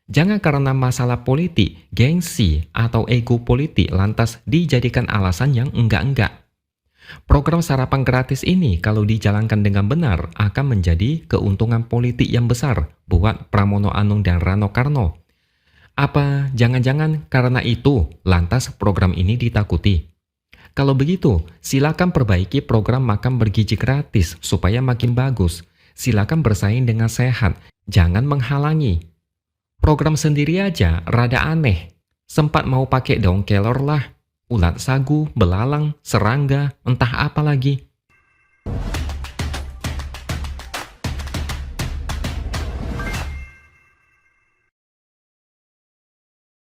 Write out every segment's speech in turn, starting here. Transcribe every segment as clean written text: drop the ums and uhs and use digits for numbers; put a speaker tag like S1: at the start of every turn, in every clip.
S1: Jangan karena masalah politik, gengsi, atau ego politik lantas dijadikan alasan yang enggak-enggak. Program sarapan gratis ini kalau dijalankan dengan benar akan menjadi keuntungan politik yang besar buat Pramono Anung dan Rano Karno. Apa jangan-jangan karena itu lantas program ini ditakuti? Kalau begitu, silakan perbaiki program makan bergizi gratis supaya makin bagus. Silakan bersaing dengan sehat, jangan menghalangi. Program sendiri aja rada aneh. Sempat mau pakai daun kelor lah, ulat sagu, belalang, serangga, entah apa lagi.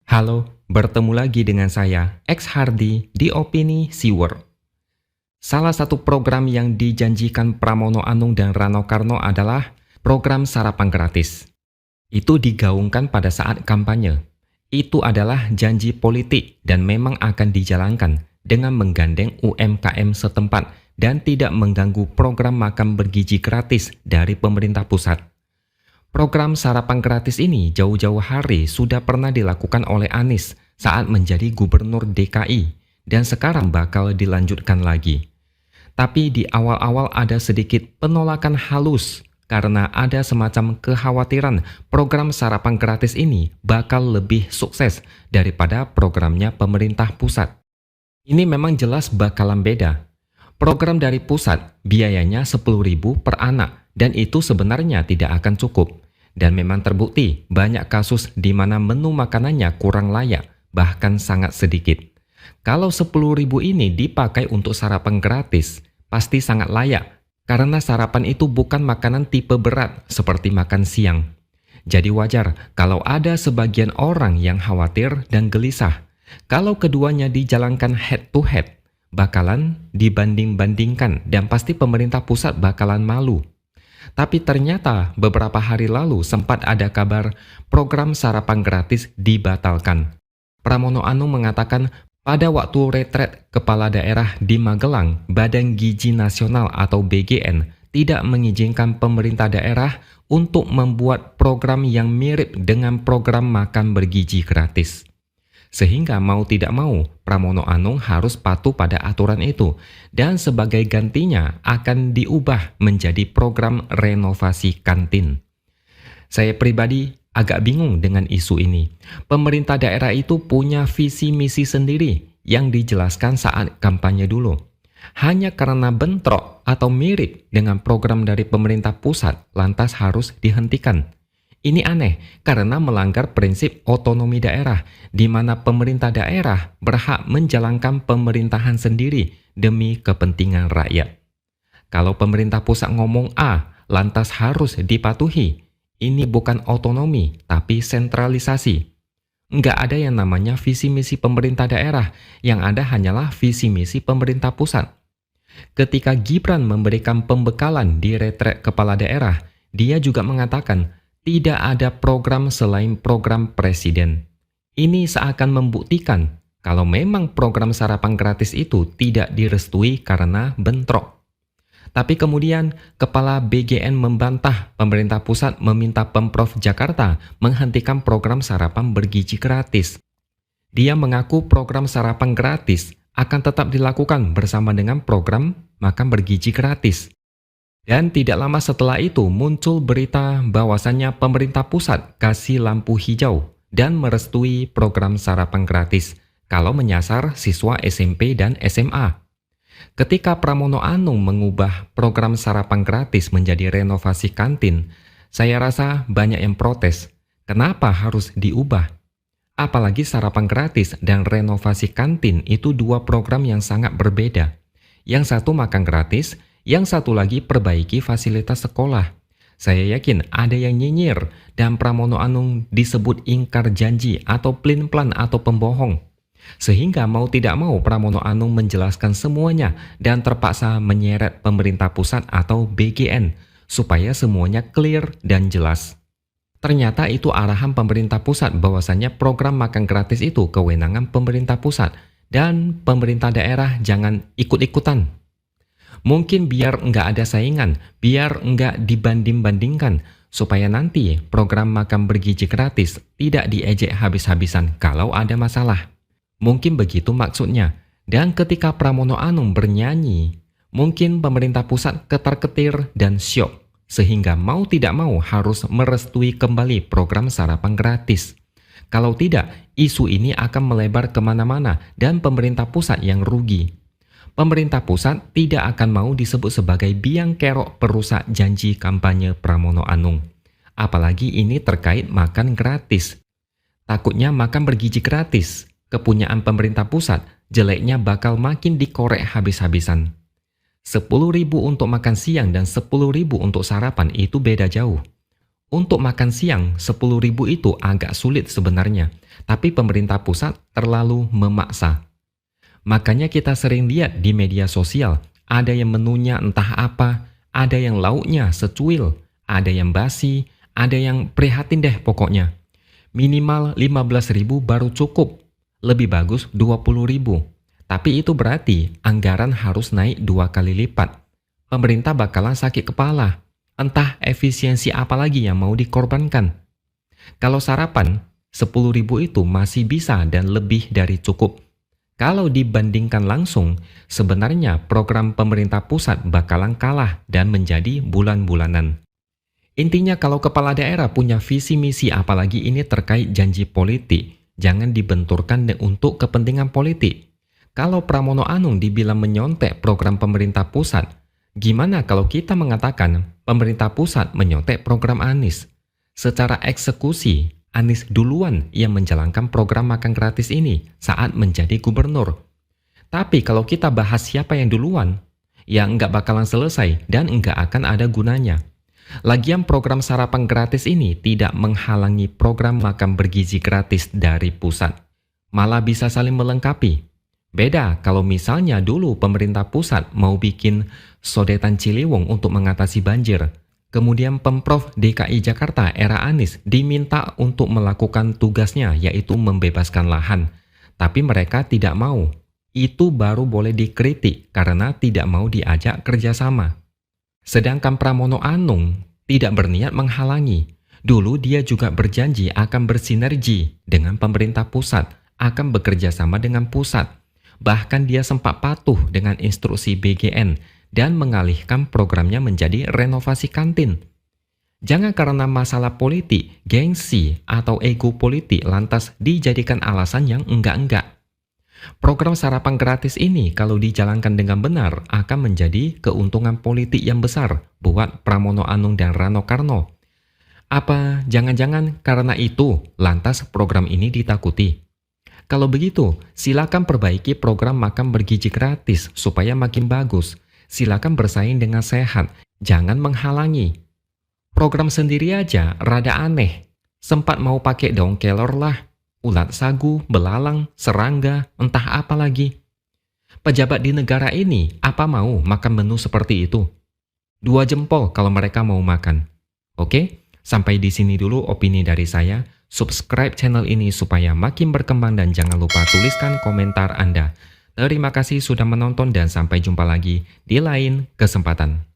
S1: Halo, bertemu lagi dengan saya, X Hardy di Opini Siwer. Salah satu program yang dijanjikan Pramono Anung dan Rano Karno adalah program sarapan gratis. Itu digaungkan pada saat kampanye. Itu adalah janji politik dan memang akan dijalankan dengan menggandeng UMKM setempat dan tidak mengganggu program makan bergizi gratis dari pemerintah pusat. Program sarapan gratis ini jauh-jauh hari sudah pernah dilakukan oleh Anies saat menjadi gubernur DKI dan sekarang bakal dilanjutkan lagi. Tapi di awal-awal ada sedikit penolakan halus karena ada semacam kekhawatiran program sarapan gratis ini bakal lebih sukses daripada programnya pemerintah pusat. Ini memang jelas bakalan beda. Program dari pusat biayanya 10.000 per anak dan itu sebenarnya tidak akan cukup. Dan memang terbukti banyak kasus di mana menu makanannya kurang layak, bahkan sangat sedikit. Kalau 10.000 ini dipakai untuk sarapan gratis, pasti sangat layak, karena sarapan itu bukan makanan tipe berat seperti makan siang. Jadi wajar kalau ada sebagian orang yang khawatir dan gelisah. Kalau keduanya dijalankan head to head, bakalan dibanding-bandingkan dan pasti pemerintah pusat bakalan malu. Tapi ternyata beberapa hari lalu sempat ada kabar program sarapan gratis dibatalkan. Pramono Anung mengatakan pada waktu retret kepala daerah di Magelang, Badan Gizi Nasional atau BGN tidak mengizinkan pemerintah daerah untuk membuat program yang mirip dengan program makan bergizi gratis. Sehingga mau tidak mau, Pramono Anung harus patuh pada aturan itu dan sebagai gantinya akan diubah menjadi program renovasi kantin. Saya pribadi agak bingung dengan isu ini. Pemerintah daerah itu punya visi misi sendiri yang dijelaskan saat kampanye dulu. Hanya karena bentrok atau mirip dengan program dari pemerintah pusat lantas harus dihentikan. Ini aneh karena melanggar prinsip otonomi daerah, di mana pemerintah daerah berhak menjalankan pemerintahan sendiri demi kepentingan rakyat. Kalau pemerintah pusat ngomong A, lantas harus dipatuhi. Ini bukan otonomi, tapi sentralisasi. Nggak ada yang namanya visi misi pemerintah daerah, yang ada hanyalah visi misi pemerintah pusat. Ketika Gibran memberikan pembekalan di retret kepala daerah, dia juga mengatakan, tidak ada program selain program presiden. Ini seakan membuktikan kalau memang program sarapan gratis itu tidak direstui karena bentrok. Tapi kemudian Kepala BGN membantah pemerintah pusat meminta Pemprov Jakarta menghentikan program sarapan bergizi gratis. Dia mengaku program sarapan gratis akan tetap dilakukan bersama dengan program makan bergizi gratis. Dan tidak lama setelah itu muncul berita bahwasannya pemerintah pusat kasih lampu hijau dan merestui program sarapan gratis kalau menyasar siswa SMP dan SMA. Ketika Pramono Anung mengubah program sarapan gratis menjadi renovasi kantin, saya rasa banyak yang protes. Kenapa harus diubah? Apalagi sarapan gratis dan renovasi kantin itu dua program yang sangat berbeda. Yang satu makan gratis, yang satu lagi perbaiki fasilitas sekolah. Saya yakin ada yang nyinyir dan Pramono Anung disebut ingkar janji atau plin-plan atau pembohong. Sehingga mau tidak mau Pramono Anung menjelaskan semuanya dan terpaksa menyeret pemerintah pusat atau BGN supaya semuanya clear dan jelas. Ternyata itu arahan pemerintah pusat bahwasannya program makan gratis itu kewenangan pemerintah pusat dan pemerintah daerah jangan ikut-ikutan. Mungkin biar nggak ada saingan, biar nggak dibanding-bandingkan, supaya nanti program makan bergizi gratis tidak diejek habis-habisan kalau ada masalah. Mungkin begitu maksudnya. Dan ketika Pramono Anung bernyanyi, mungkin pemerintah pusat ketar-ketir dan syok, sehingga mau tidak mau harus merestui kembali program sarapan gratis. Kalau tidak, isu ini akan melebar kemana-mana dan pemerintah pusat yang rugi. Pemerintah pusat tidak akan mau disebut sebagai biang kerok perusak janji kampanye Pramono Anung. Apalagi ini terkait makan gratis. Takutnya makan bergizi gratis, kepunyaan pemerintah pusat, jeleknya bakal makin dikorek habis-habisan. 10.000 untuk makan siang dan 10.000 untuk sarapan itu beda jauh. Untuk makan siang, 10.000 itu agak sulit sebenarnya, tapi pemerintah pusat terlalu memaksa. Makanya kita sering lihat di media sosial, ada yang menunya entah apa, ada yang lauknya secuil, ada yang basi, ada yang prihatin deh pokoknya. Minimal 15.000 baru cukup, lebih bagus 20.000. Tapi itu berarti anggaran harus naik 2 kali lipat. Pemerintah bakalan sakit kepala, entah efisiensi apa lagi yang mau dikorbankan. Kalau sarapan, 10.000 itu masih bisa dan lebih dari cukup. Kalau dibandingkan langsung, sebenarnya program pemerintah pusat bakalan kalah dan menjadi bulan-bulanan. Intinya kalau kepala daerah punya visi misi apalagi ini terkait janji politik, jangan dibenturkan untuk kepentingan politik. Kalau Pramono Anung dibilang menyontek program pemerintah pusat, gimana kalau kita mengatakan pemerintah pusat menyontek program Anies? Secara eksekusi, Anies duluan yang menjalankan program makan gratis ini saat menjadi gubernur. Tapi kalau kita bahas siapa yang duluan, ya nggak bakalan selesai dan nggak akan ada gunanya. Lagian program sarapan gratis ini tidak menghalangi program makan bergizi gratis dari pusat. Malah bisa saling melengkapi. Beda kalau misalnya dulu pemerintah pusat mau bikin sodetan Ciliwung untuk mengatasi banjir. Kemudian Pemprov DKI Jakarta era Anies diminta untuk melakukan tugasnya yaitu membebaskan lahan. Tapi mereka tidak mau. Itu baru boleh dikritik karena tidak mau diajak kerjasama. Sedangkan Pramono Anung tidak berniat menghalangi. Dulu dia juga berjanji akan bersinergi dengan pemerintah pusat, akan bekerja sama dengan pusat. Bahkan dia sempat patuh dengan instruksi BGN dan mengalihkan programnya menjadi renovasi kantin. Jangan karena masalah politik, gengsi, atau ego politik lantas dijadikan alasan yang enggak-enggak. Program sarapan gratis ini kalau dijalankan dengan benar akan menjadi keuntungan politik yang besar buat Pramono Anung dan Rano Karno. Apa jangan-jangan karena itu lantas program ini ditakuti? Kalau begitu, silakan perbaiki program makan bergizi gratis supaya makin bagus. Silakan bersaing dengan sehat, jangan menghalangi. Program sendiri aja rada aneh. Sempat mau pakai daun kelor lah, ulat sagu, belalang, serangga, entah apa lagi. Pejabat di negara ini apa mau makan menu seperti itu? 2 jempol kalau mereka mau makan. Oke, sampai di sini dulu opini dari saya. Subscribe channel ini supaya makin berkembang dan jangan lupa tuliskan komentar Anda. Terima kasih sudah menonton dan sampai jumpa lagi di lain kesempatan.